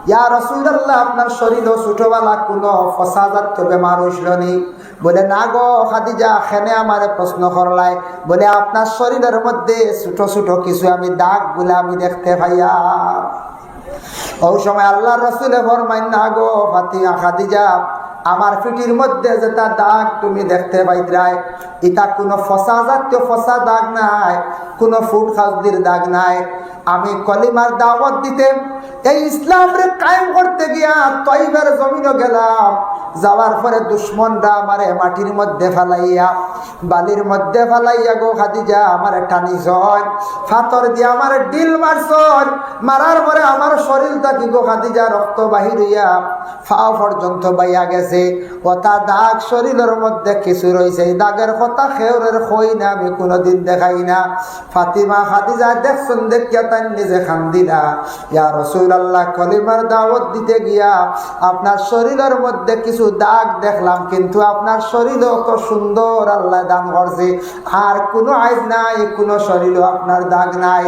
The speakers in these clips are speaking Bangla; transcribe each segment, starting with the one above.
ইয়া রাসূলুল্লাহ, আপনার শরীরে ছোটবেলা কোনো ফসাদাত বেমার হইছিল নি? বলে না গো খাদিজা, খেনে আমারে প্রশ্ন করলাই। বলে আপনার শরীরের মধ্যে ছোট ছোট কিছু আমি দাগ গুলা আমি দেখতে পাইয়া। ওই সময় আল্লাহর রাসূলে ফরমাইন, না গো ফাতিমা খাদিজা, আমার পিঠির মধ্যে যেটা দাগ তুমি দেখতে পাইত্রাই, এটা কোনো ফসাজাতীয় ফসা দাগ নাই, কোনো ফুট খাজদির দাগ নাই। আমি কলিমার দাওয়াত দিতে, এই ইসলামরে কায়েম করতে গিয়া তয়বার জমিনে গেলাম। যাওয়ার পরে দুশ্মনরা আমারে মাটির মধ্যে ফেলাইয়া, বালির মধ্যে ফেলাইয়া গো খাদিজা আমারে টানিছন, ফাতর দিয়ে আমার ডিল মারছন। মারার পরে আমার শরীরটা কি গো খাদিজা রক্ত বাহির হইয়া ফাও পর্যন্ত বাইয়া গেছে। ওটা দাগ শরীরের মধ্যে কিছু রয়েছে, এই দাগের কথা খেউরের কই না, আমি কোনোদিন দেখাই না। ফাতিমা খাদিজা দেখছুন, দেখিয়া তাই নিজে খান্দিলা, ইয়া রাসূলুল্লাহ, কলিমার দাওয়াত দিতে গিয়া আপনার শরীরের মধ্যে কিছু দাগ দেখলাম, কিন্তু আপনার শরীর অত সুন্দর আল্লাহ দান করছে, আর কোনো আইব নাই, কোনো শরীরও আপনার দাগ নাই।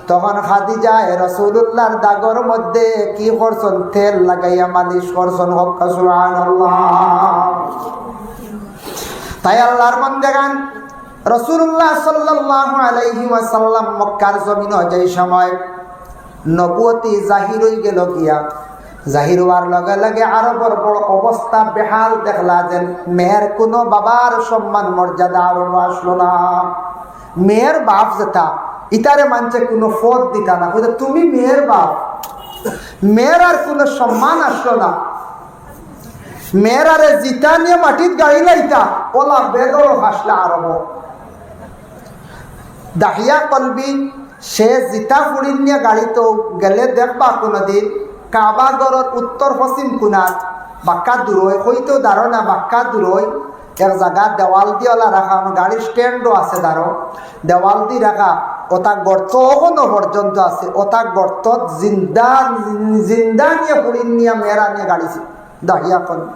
তখন খাদিজা রাসূলুল্লাহর দাগের মধ্যে কি করছেন? তেল লাগাইয়া মালিশ করছেন। হক সুবহানাল্লাহ। তাই আল্লাহর বান্দাগান রাসূলুল্লাহ সাল্লাল্লাহু আলাইহি ওয়াসাল্লাম মক্কার জমিনে যেই সময় নবুয়তি জাহির হয়ে গেল গিয়া, জাহির হওয়ার লগে লগে আরবের বড় অবস্থা বেহাল দেখলা, যে মেয়ের কোনো বাবার সম্মান মর্যাদা আরব আসলো না। মেয়ের বাপ যেটা, ইতারে মানছে কোনো ফদ দিতা না, তুমি মেয়ের বাপ, মেয়ের আর কোনো সম্মান আসলো না। মেয়েরারে জিতা নিয়ে মাটিত গাড়ি লাইতা, ওলা বেদর হাসলা আরব। দাহিয়া কলবি সে জিতা ফুড়ি নিয়ে গাড়িতে গেলে দেখবা কোনোদিন কাবাগরের উত্তর পশ্চিম কোণার বাক্কা দূরই হইতেও দাঁড়ো না, বাক্কা দূরই এক জায়গা দেওয়াল দিয়েলা রাখা, গাড়ির স্ট্যান্ডও আছে, দাঁড়ো দেওয়াল দিয়ে রাখা। ওটা গর্ত এখনো পর্যন্ত আছে, ওটা গর্ত জিন্দা জিন্দা নিয়ে ফুড়ি নিয়ে মেয়েরা নিয়ে গাড়িছে। দাহিয়া কলবি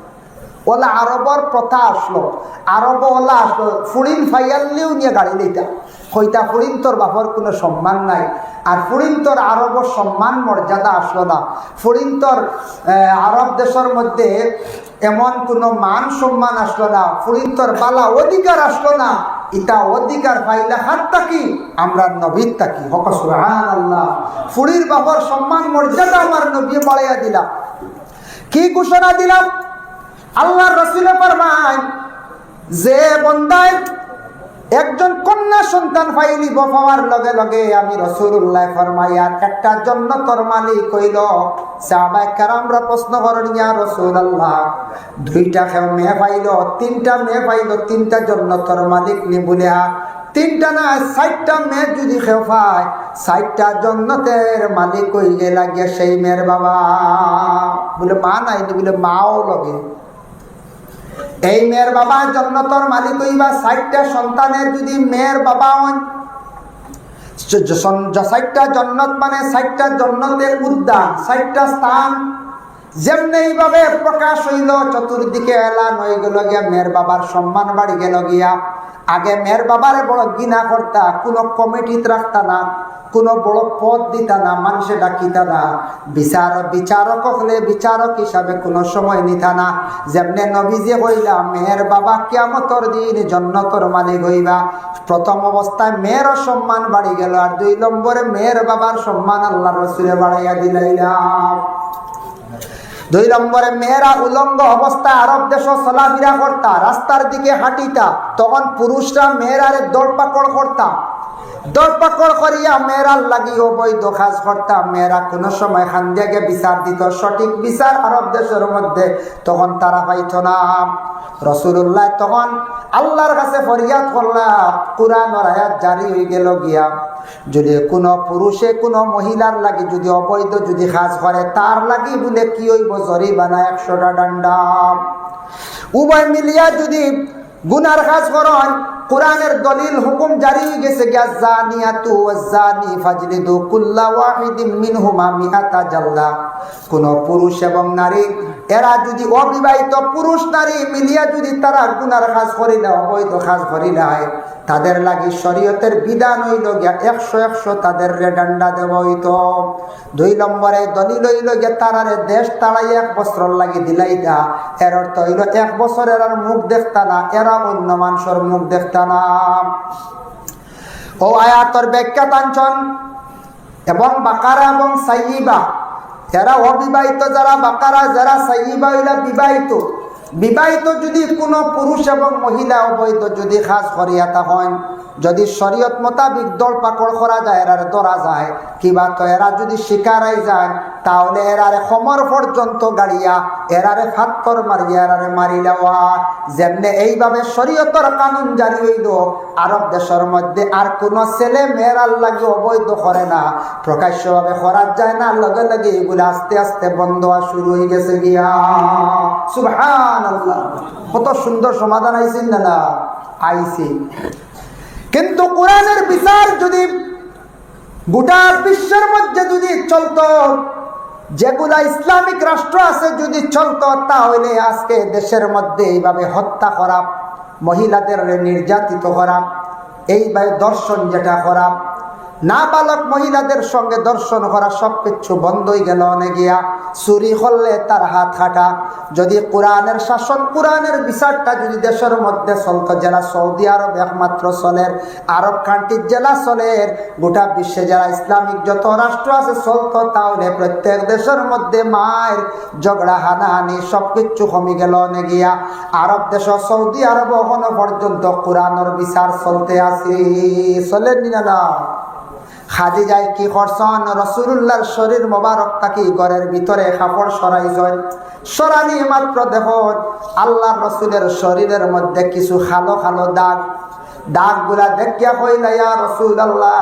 ওলা আরবর প্রথা আসলো, আরব ওলা আসলো, ফুড়িন ফাইয়াল্লিও নিয়ে গাড়ি লইতা, হইতা ফুড়িন তোর বাপর কোনো সম্মান নাই, আর ফুড়িন তোর আরবর সম্মান মর্যাদা আসলো না। ফুড়িন তোর আরব দেশের মধ্যে এমন কোনো মান সম্মান আসলো না, ফুড়িন তোর বালা অধিকার আসলো না। ইটা অধিকার পাইলে হাত থাকি আমরা নবীর থাকি। হক সুবহানাল্লাহ। ফুড়ির বাপর সম্মান মর্যাদা আমার নবী বাড়াইয়া দিলাম। কি ঘোষণা দিলাম? আল্লাহর রাসূল ফরমায়, যে বান্দায় একজন কন্যা সন্তান পাইলিব, পাওয়ার লগে লগে আমি রাসূলুল্লাহ ফরমাইয়া একটা জান্নাতের মালিক হইল। সাহাবায়ে কেরামরা প্রশ্ন করেন, ইয়া রাসূলুল্লাহ, দুইটা মেয়ে পাইল, তিনটা মেয়ে পাইল, তিনটা জান্নাতের মালিক নি বলিয়া? তিনটা না ৬০টা মেয়ে যদি কেউ পায়, ৬০টা জান্নাতের মালিক হইলে লাগিয়া সেই মেয়ের বাবা। বলে মা নাই, বলে মাও লগে। এই মেয়ের বাবা জান্নাতের মালিক হইবা। ৬০টা সন্তানের যদি মেয়ের বাবা হন, ৬০টা জান্নাত মানে ৬০টা জান্নাতের উদ্যান, ৬০টা স্থান। যেমনি এইভাবে প্রকাশ হইল, চতুর্দিকে এলান হয়ে গেল গিয়া, মেয়ের বাবার সম্মান বাড়ি গেল গিয়া। আগে মেয়ের বাবারে বড় ঘৃণা করতা, কোনো কমিটিতে রাখতা না, কোনো বড় পদ দিতা না, মানুষে ডাকিতা না, বিচারক হলে বিচারক হিসাবে কোনো সময় নিতা না। যেমনে নবীজি হইলা, মেয়ের বাবা কিয়ামতের দিন জান্নাতের মালিক হইবা। প্রথম অবস্থায় মেয়ের সম্মান বাড়ি গেল, আর ২ নম্বরে মেয়ের বাবার সম্মান আল্লাহর রাসূলে বাড়াইয়া দিলাইলাম। ২ নম্বরে মেয়েরা উলঙ্গ অবস্থায় আরব দেশ চলাফেরা করতা, রাস্তার দিকে হাঁটিতা, তখন পুরুষরা মেয়েরারে দৌড়পাকড় করতা, দৌড়পাকড় করিয়া মেয়েরার লাগি অবৈধ কাজ করতা। মেয়েরা কোনো সময় খান্দিয়াকে বিচার দিত, সঠিক বিচার আরব দেশের মধ্যে তখন তারা পাইত না। রাসূলুল্লাহ তখন আল্লাহর কাছে ফরিয়াদ করলা, কুরআনের আয়াত জারি হয়ে গেল গিয়া, যদি কোনো পুরুষে কোনো মহিলার লাগি যদি অবৈধ যদি কাজ করে, তার লাগি বলে কি হইব? জরিমানা ১০০টা ডান্ডা। উভয় মিলিয়া যদি গুনার কাজ করেন, কুরআনের দলিল হুকুম জারি হয়ে গেছে গিয়া, জানিয়াতু ওয়াজ্জানি ফাজলিদু কুল্লা ওয়াহিদিম মিনহুমা মিআতা জাল্লা। কোন পুরুষ এবং নারী এরা যদি অবিবাহিত পুরুষ নারী মিলিয়া যদি তারা গুনার কাজ করিলে, অবৈধ কাজ করিলে হয়, তাদের লাগি শরীয়তের বিধান হইল গিয়া 100 তাদের ডান্ডা দেব হইত। 2 নম্বরে দলিল হইল গিয়া তারারে দেশ তাড়াই 1 বছর লাগি দিলাই দা। এর অর্থ হইল 1 বছর এরা মুখ দেখতা না, এরা অন্য মানুষের মুখ দেখতা না। ও আয়াতর ব্যাখ্যা টানছন এবং বাকারা এবং সাইয়্যিবা এরা অবিবাহিত, যারা বাকারা যারা সাইয়্যিবা হইলা বিবাহিত। বিবাহিত যদি কোনো পুরুষ এবং মহিলা অবৈধ যদি কাজ করিয়া তখন যদি শরীয়ত মোতাবিক দল পাকড় করা যায়, এরারে ধরা যায়, কিবা তো এরা যদি শিকারাই যায়, তাহলে এরারে সমর পর্যন্ত গাড়িয়া এরারে ফাত্তর মারিয়া এরারে মারি দেওয়া। যেমনে এইভাবে শরীয়তর কানুন জারি হইল, আরব দেশের মধ্যে আর কোন ছেলে মেয়েরার লাগে অবৈধ করে না, প্রকাশ্যভাবে করা যায় না, লগে লগে এগুলো আস্তে আস্তে বন্ধ হওয়া শুরু হয়ে গেছে গিয়া। সুবহানাল্লাহ, কত সুন্দর সমাধান আইছেন না আইছি। কিন্তু কোরআনের বিচার যদি গোটা বিশ্বের মধ্যে যদি চলতো, যেগুলা ইসলামিক রাষ্ট্র আছে যদি চলতো, তাহলে আজকে দেশের মধ্যে এইভাবে হত্যা করা, মহিলাদের নির্যাতিত করা, এইভাবে দর্শন যেটা করা, নাবালক মহিলাদের সঙ্গে দর্শন করা, সব কিছু বন্ধ হয়ে গেল। অনেক গিয়া চুরি করলে তার হাত কাটা। যদি কোরআনের শাসন, কোরআনের বিচারটা যদি দেশের মধ্যে চলতো, জেলা সৌদি আরব একমাত্র চলের, আরব কান্ট্রির জেলা চলের, গোটা বিশ্বে যারা ইসলামিক যত রাষ্ট্র আছে চলতো, তাহলে প্রত্যেক দেশের মধ্যে মায়ের ঝগড়া হানাহানি সব কিছু কমে গেল। অনেক গিয়া আরব দেশ সৌদি আরব এখনো পর্যন্ত কোরআনের বিচার চলতে আছে। চলেন না? খাদিজায় কি করছেন, রাসূলুল্লাহর শরীর মোবারক তাকি ঘরের ভিতরে কাপড় সরাই যায়, সরানি মাত্র দেখুন আল্লাহর রাসূলের শরীরের মধ্যে কিছু কালো কালো দাগ। দাগগুলা দেখিয়া কইলা, ইয়া রাসূলুল্লাহ,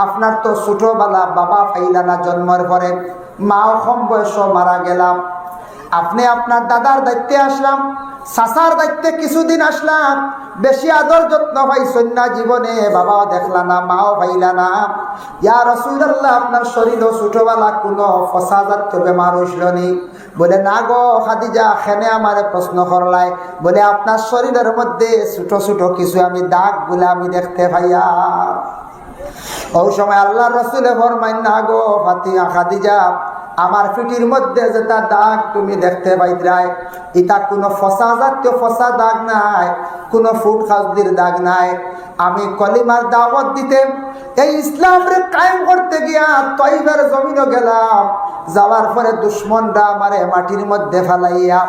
আপনার তো ছোটবেলা বাবা পাইলা না, জন্মের পরে মাও কম বয়স মারা গেলাম, আপনি আপনার দাদার দায়িত্বে আসলাম, চাচার দায়িত্বে কিছুদিন আসলাম, বেশি আদর যত্ন পাইছেন না জীবনে, বাবাও দেখলা না, মাও পাইলা না। ইয়া রাসূলুল্লাহ, আপনার শরীরও ছোটবেলা কোনো ফসাজাত বেমার হইছিল নি? বলে না গো খাদিজা, খেনে আমারে প্রশ্ন করলাই। বলে আপনার শরীরের মধ্যে ছোট ছোট কিছু আমি দাগগুলা আমি দেখতে পাইয়া। ওই সময় আল্লাহর রাসূলে ফরমাইন, না গো ফাতিমা, খাদিজা, আমার পিঠির মধ্যে যেটা দাগ তুমি দেখতে পাইদ্রাই, এটা কোনো ফসাজাতীয় ফসা দাগ নাই, কোনো ফুট খাজদির দাগ নাই। আমি কলিমার দাওয়াত দিতে, এই ইসলামরে কায়েম করতে গিয়া তয়বার জমিনে গেলাম। যাওয়ার পরে দুশ্মনরা আমারে মাটির মধ্যে ফেলাইয়া,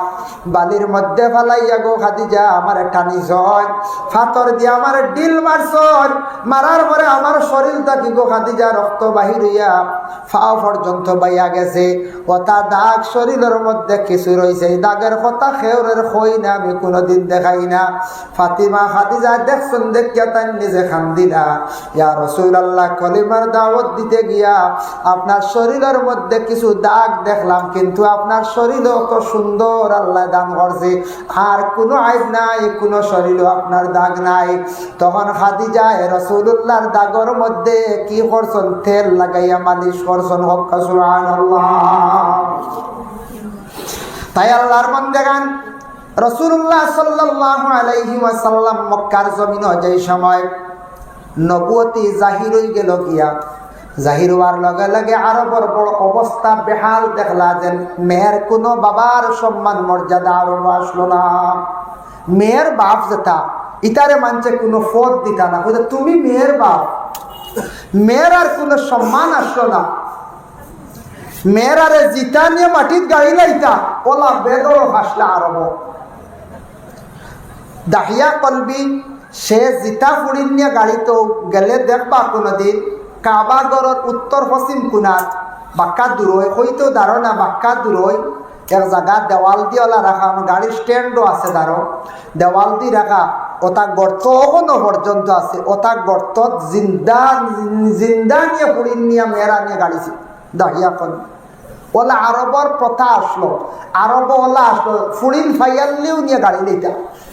বালির মধ্যে ফেলাইয়া গো খাদিজা আমারে টানি যায়, ফাতর দিয়ে আমার ডিল মারছয়, মারার পরে আমার শরীরটা কি গো খাদিজা রক্ত বাহির হইয়া ফাও পর্যন্ত বাইয়া গেছে। ওটা দাগ শরীরের মধ্যে কিছু রয়েছে, এই দাগের কথা খেউরের কই না, আমি কোনোদিন দেখাই না। ফাতিমা খাদিজা দেখছেন, দেখিয়া তাই নিজে খান্দিলা, ইয়া রাসূলুল্লাহ, কলিমার দাওয়াত দিতে গিয়া আপনার শরীরের মধ্যে কিছু দাগ দেখলাম, কিন্তু আপনার শরীর অত সুন্দর আল্লাহ দান করছে, আর কোনো আইব নাই, কোনো শরীরও আপনার দাগ নাই। তখন খাদিজা রাসূলুল্লাহর দাগের মধ্যে কি করছেন, তেল লাগাইয়া মালিশ করছেন। সুবহানাল্লাহ। তাই আল্লাহর বান্দাগান রাসূলুল্লাহ সাল্লাল্লাহু আলাইহি ওয়াসাল্লাম মক্কার জমিনে যেই সময় নবুয়তি জাহির হয়ে গেল গিয়া, জাহির হওয়ার লগে লগে আরবের বড় অবস্থা বেহাল দেখলা, যে মেয়ের কোনো বাবার সম্মান মর্যাদা আরব আসলো না। মেয়ের বাপ যেটা, ইতারে মানছে কোনো ফদ দিতা না, তুমি মেয়ের বাপ, মেয়ের আর কোনো সম্মান আসলো না। মেয়েরারে জিতা নিয়ে মাটির গাড়ি লাইতা, ওলা বেদর হাসলা আরব। দাহিয়া কলবি সে জিতা ফুড়ির নিয়ে গাড়িতে গেলে দেখবা কোনোদিন কাবা গড়ের উত্তর পশ্চিম কোণার বাক্কা দূরই, হয়তো দাঁড়ো না, বাক্কা দূরই এক জায়গা দেওয়াল দিওলা রাখা, আমার গাড়ির স্ট্যান্ডও আছে, দাঁড়ো দেওয়াল দিয়ে রাখা, ওটা গর্ত এখনো পর্যন্ত আছে। ওটা গর্ত জিন্দা জিন্দা নিয়ে ফুড়ির নিয়ে মেয়েরা নিয়ে গাড়িছে দাহিয়া কলবি। ওলা আরবর প্রথা আসলো, আরব ওলা আসলো, ফুড়িন ফাইয়াল্লিও নিয়ে গাড়ি লইতা,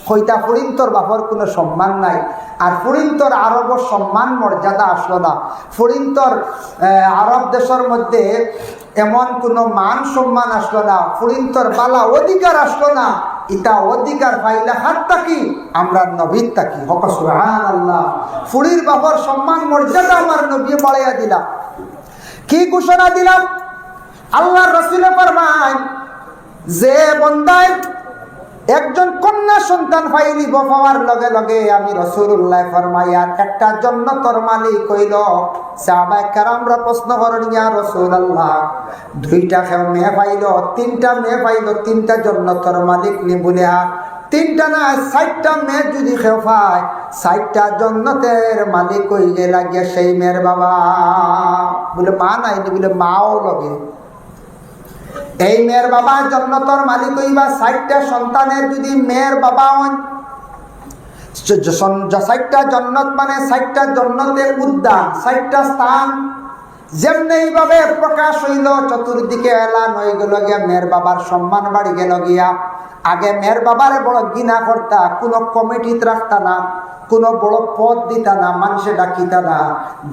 হইতা ফুরিন্তর বাপর কোনো সম্মান নাই। আর ফুরিন্তর আরব সম্মান মর্যাদা আসলো না। ফুরিন্তর আরব দেশের মধ্যে এমন কোনো মান সম্মান আসলো না, ফুরিন্তর বালা অধিকার আসলো না। ইটা অধিকার পাইলে হাত থাকি আমরা নবীর থাকি। হক সুবহানাল্লাহ। ফুরির বাপর সম্মান মর্যাদা আমার নবী বাড়াইয়া দিলাম। কি ঘোষণা দিলাম? আল্লাহর রাসূল ফরমায় যে বান্দায় একজন কন্যা সন্তান পাইলিব, পাওয়ার লগে লগে আমি রাসূলুল্লাহ ফরমাইয়ার একটা জান্নাতের মালিক হইল। সাহাবায়ে কেরামরা প্রশ্ন করেন, ইয়া রাসূলুল্লাহ, দুইটা মেয়ে পাইল, তিনটা মেয়ে পাইল, তিনটা জান্নাতের মালিক নি বলিয়া? তিনটা না ৬০টা মেয়ে যদি কেউ পায়, ৬০টা জান্নাতের মালিক হইলে লাগে সেই মেয়ের বাবা। বলে মা নাইনি? বলে মাও লগে। এই মেয়ের বাবা জান্নাতের মালিক হইবা। ৬০টা সন্তানের যদি মেয়ের বাবা হন, ৬০টা জান্নাত মানে ৬০টা জান্নাতের উদ্যান, ৬০টা স্থান। যেমনি এইভাবে প্রকাশ হইল, চতুর্দিকে এলান হয়ে গেল গিয়া, মেয়ের বাবার সম্মান বাড়ি গেল গিয়া। আগে মেয়ের বাবারে বড় ঘৃণা করতা, কোনো কমিটিতে রাখতা না, কোনো বড় পদ দিতা না, মানুষে ডাকিতা না,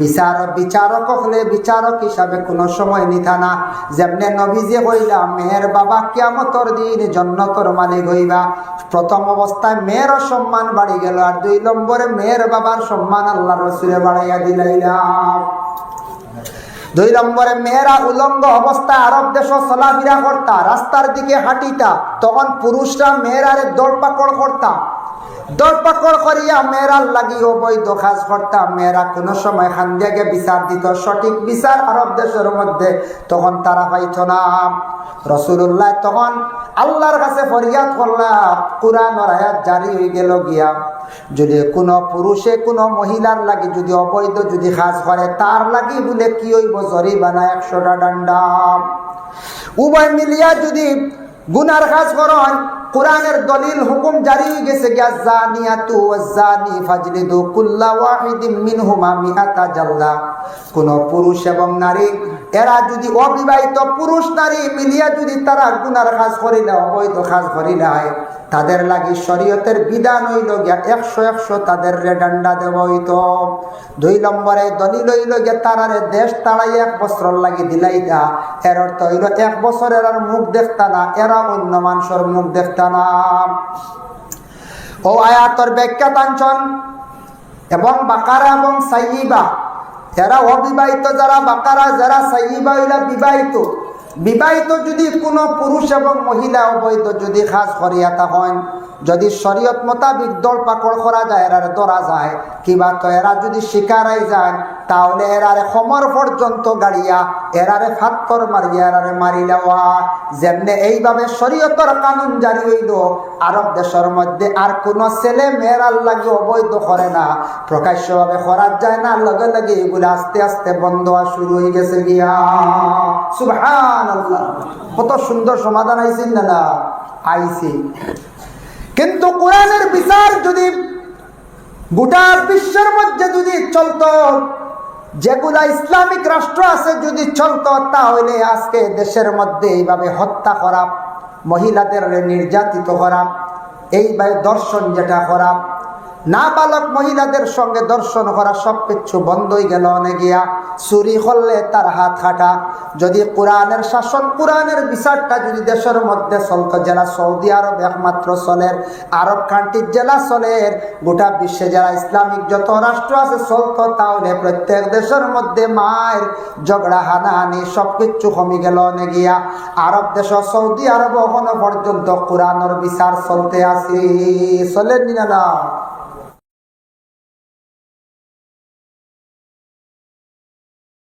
বিচারক হলে বিচারক হিসাবে কোনো সময় নিতা না। যেমনি নবীজি হইলা মেয়ের বাবা কিয়ামতের দিন জান্নাতের মালিক হইবা। প্রথম অবস্থায় মেয়েরও সম্মান বাড়ি গেল, আর ২ নম্বরে মেয়ের বাবার সম্মান আল্লাহর রাসূলে বাড়াইয়া দিলাইলা। ২ নম্বরে মেয়েরা উলঙ্গ অবস্থায় আরব দেশ চলাফেরা করতা, রাস্তার দিকে হাঁটিতা। তখন পুরুষরা মেয়েরারে দৌড়পাকড় করতা, দৌড়পাকড় করিয়া মেয়েরার লাগি অবৈধ কাজ করতা। মেয়েরা কোনো সময় খান্দিয়াকে বিচার দিত, সঠিক বিচার আরব দেশের মধ্যে তখন তারা পাইত না। রাসূলুল্লাহ তখন আল্লাহর কাছে ফরিয়াদ করলা, কুরআনের আয়াত জারি হয়ে গেল গিয়া, যদি কোনো পুরুষে কোনো মহিলার লাগি যদি অবৈধ যদি কাজ করে, তার লাগি বলে কি হইব? জরিমানা ১০০টা ডান্ডা। উভয় মিলিয়া যদি গুনার কাজ করেন, কুরআনের দলিল হুকুম জারি হয়ে গেছে গিয়া, জানিয়াতু ওয়াজ্জানি ফাজলিদু কুল্লা ওয়াহিদিন মিনহুমা মিআতা জালদা। কোন পুরুষ এবং নারী এরা যদি অবিবাহিত পুরুষ নারী মিলিয়া যদি তারা গুনার কাজ করিলে, অবৈধ কাজ করিলে, তাদের লাগি শরীয়তের বিধান হইল গিয়া ১০০ তাদের ডান্ডা দেব হইত। ২ নম্বরে দলিল হইল গিয়া তারারে দেশ তাড়াই ১ বছর লাগি দিলাই দা। এর অর্থ হইল ১ বছর এরার মুখ দেখতা না, এরা অন্য মানুষের মুখ দেখতা না। ও আয়াতর ব্যাখ্যা টানছন এবং বাকারা এবং সাইয়্যিবা, এরা অবিবাহিত যারা বাকারা, যারা সাইয়্যিবা হইলা বিবাহিত। বিবাহিত যদি কোনো পুরুষ এবং মহিলা অবৈধ যদি কাজ করিয়া থাকেন, যদি শরীয়ত মোতাবিক দৌড়পাকড় করা যায়, এরারে ধরা যায়, কিবা তো এরা যদি শিকারাই যায়, তাহলে এরারে খমর পর্যন্ত গাড়িয়া এরারে ফাত্তর মারিয়া এরারে মারিলেওয়া। যেমনে এইভাবে শরীয়তের কানুন জারি হইল আরব দেশের মধ্যে, আর কোনো ছেলে মেয়েরার লাগে অবৈধ করে না, প্রকাশ্যভাবে করা যায় না, লগে লগে এগুলো আস্তে আস্তে বন্ধ হওয়া শুরু হয়ে গেছে গিয়া। সুবহানাল্লাহ, কত সুন্দর সমাধান আইছেন না? আইছে। কিন্তু কোরআনের বিচার যদি গোটা বিশ্বের মধ্যে যদি চলতো, যেগুলা ইসলামিক রাষ্ট্র আছে যদি চলতো, তাহলে আজকে দেশের মধ্যে এইভাবে হত্যা করা, মহিলাদের নির্যাতিত করা, এইভাবে দর্শন যেটা করা, নাবালক মহিলাদের সঙ্গে দর্শন করা, সব কিছু বন্ধ হয়ে গেল। অনেক গিয়া চুরি করলে তার হাত কাটা। যদি কোরআনের শাসন, কোরআনের বিচারটা যদি দেশের মধ্যে চলতো, যারা সৌদি আরব একমাত্র চলের, আরব কান্ট্রির জেলা চলের, গোটা বিশ্বে যারা ইসলামিক যত রাষ্ট্র আছে চলতো, তাহলে প্রত্যেক দেশের মধ্যে মায়ের ঝগড়া হানাহানি সব কিছু কমে গেল। অনেক গিয়া আরব দেশ, সৌদি আরব এখনো পর্যন্ত কোরআনের বিচার চলতে আছে, চলেন না?